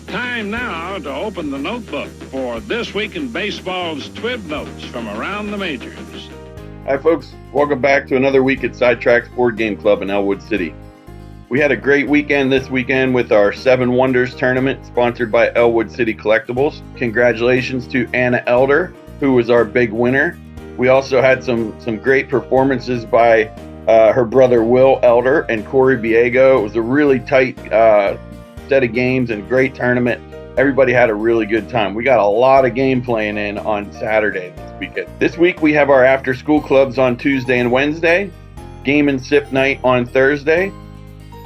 Time now to open the notebook for This Week in Baseball's TWIB notes from around the majors. Hi, folks. Welcome back to another week at Sidetracks Board Game Club in Ellwood City. We had a great weekend this weekend with our Seven Wonders tournament sponsored by Ellwood City Collectibles. Congratulations to Anna Elder, who was our big winner. We also had some great performances by her brother Will Elder and Corey Biego. It was a really tight set of games and great tournament. Everybody had a really good time. We got a lot of game playing in on Saturday this weekend. This week we have our after school clubs on Tuesday and Wednesday, game and sip night on Thursday.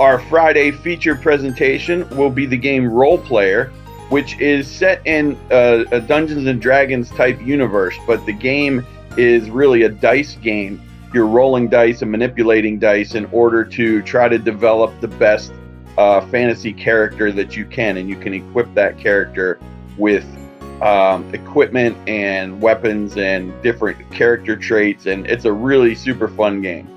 Our Friday feature presentation will be the game Role Player, which is set in a Dungeons and Dragons type universe, but the game is really a dice game. You're rolling dice and manipulating dice in order to try to develop the best fantasy character that you can, and you can equip that character with equipment and weapons and different character traits, and it's a really super fun game.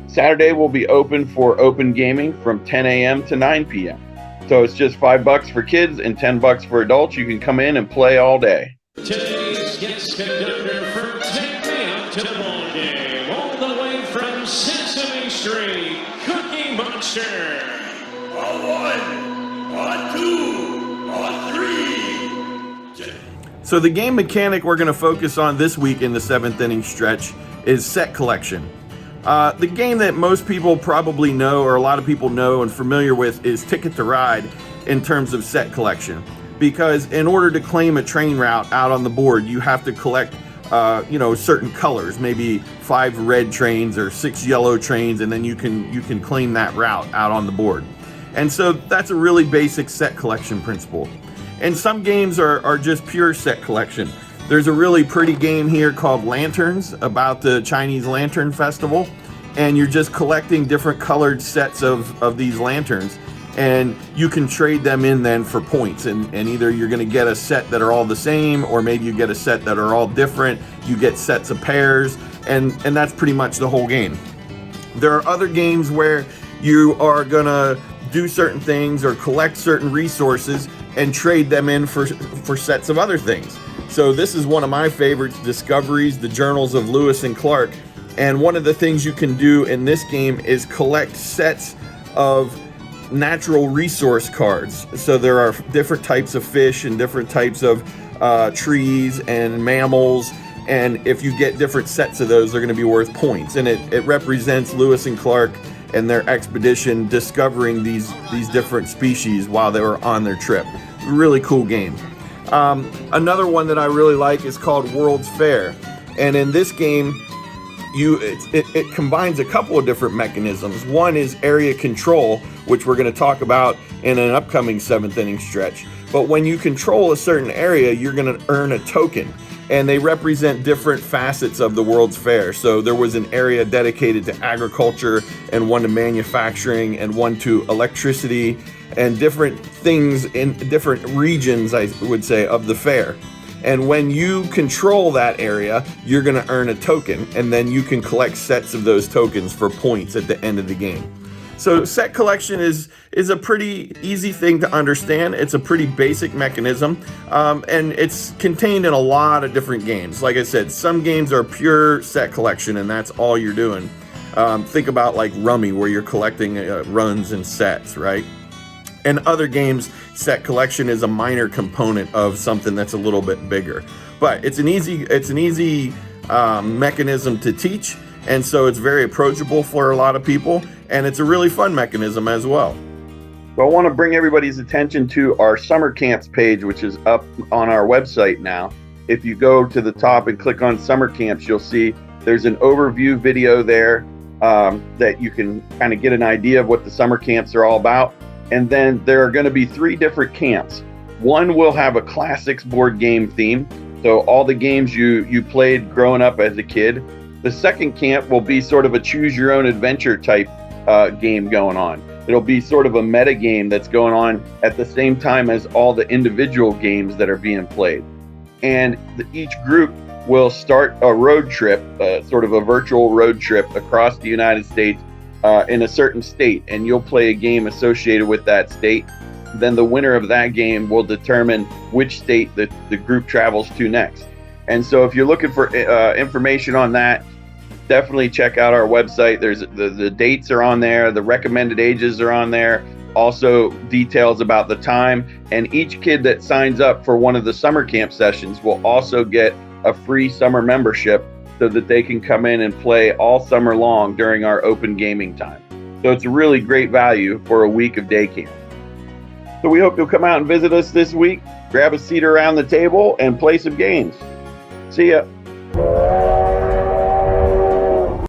Saturday will be open for open gaming from 10 a.m. to 9 p.m. So it's just $5 for kids and $10 for adults. You can come in and play all day. Today's guest conductor for Take Me Out to the Ball Game, all the way from Sesame Street, Cookie Monster. On two, on three. So the game mechanic we're going to focus on this week in the 7th inning stretch is set collection. The game that most people probably know, or a lot of people know and familiar with, is Ticket to Ride in terms of set collection. Because in order to claim a train route out on the board, you have to collect certain colors, maybe 5 red trains or 6 yellow trains, and then you can claim that route out on the board. And so that's a really basic set collection principle. And some games are just pure set collection. There's a really pretty game here called Lanterns, about the Chinese Lantern Festival. And you're just collecting different colored sets of these lanterns. And you can trade them in then for points. And either you're going to get a set that are all the same, or maybe you get a set that are all different. You get sets of pairs. And that's pretty much the whole game. There are other games where you are going to do certain things or collect certain resources and trade them in for sets of other things. So this is one of my favorites, Discoveries, the Journals of Lewis and Clark. And one of the things you can do in this game is collect sets of natural resource cards. So there are different types of fish and different types of trees and mammals. And if you get different sets of those, they're going to be worth points. And it represents Lewis and Clark and their expedition discovering these different species while they were on their trip. Really cool game. Another one that I really like is called World's Fair. And in this game, it combines a couple of different mechanisms. One is area control, which we're going to talk about in an upcoming 7th inning stretch. But when you control a certain area, you're going to earn a token. And they represent different facets of the World's Fair. So there was an area dedicated to agriculture, and one to manufacturing, and one to electricity, and different things in different regions, I would say, of the fair. And when you control that area, you're going to earn a token, and then you can collect sets of those tokens for points at the end of the game. So set collection is a pretty easy thing to understand. It's a pretty basic mechanism, and it's contained in a lot of different games. Like I said, some games are pure set collection, and that's all you're doing. Think about like Rummy, where you're collecting runs and sets, right? And other games, set collection is a minor component of something that's a little bit bigger. But it's an easy mechanism to teach, and so it's very approachable for a lot of people, and it's a really fun mechanism as well. So I want to bring everybody's attention to our summer camps page, which is up on our website now. If you go to the top and click on summer camps, you'll see there's an overview video there that you can kind of get an idea of what the summer camps are all about. And then there are going to be 3 different camps. One will have a classics board game theme, so all the games you played growing up as a kid. The second camp will be sort of a choose your own adventure type game going on. It'll be sort of a meta game that's going on at the same time as all the individual games that are being played. And each group will start a road trip, sort of a virtual road trip across the United States in a certain state, and you'll play a game associated with that state. then the winner of that game will determine which state the group travels to next. And so if you're looking for information on that, definitely check out our website. There's the dates are on there, the recommended ages are on there, also details about the time, and each kid that signs up for one of the summer camp sessions will also get a free summer membership so that they can come in and play all summer long during our open gaming time. So it's a really great value for a week of day camp. So we hope you'll come out and visit us this week, grab a seat around the table, and play some games. See ya.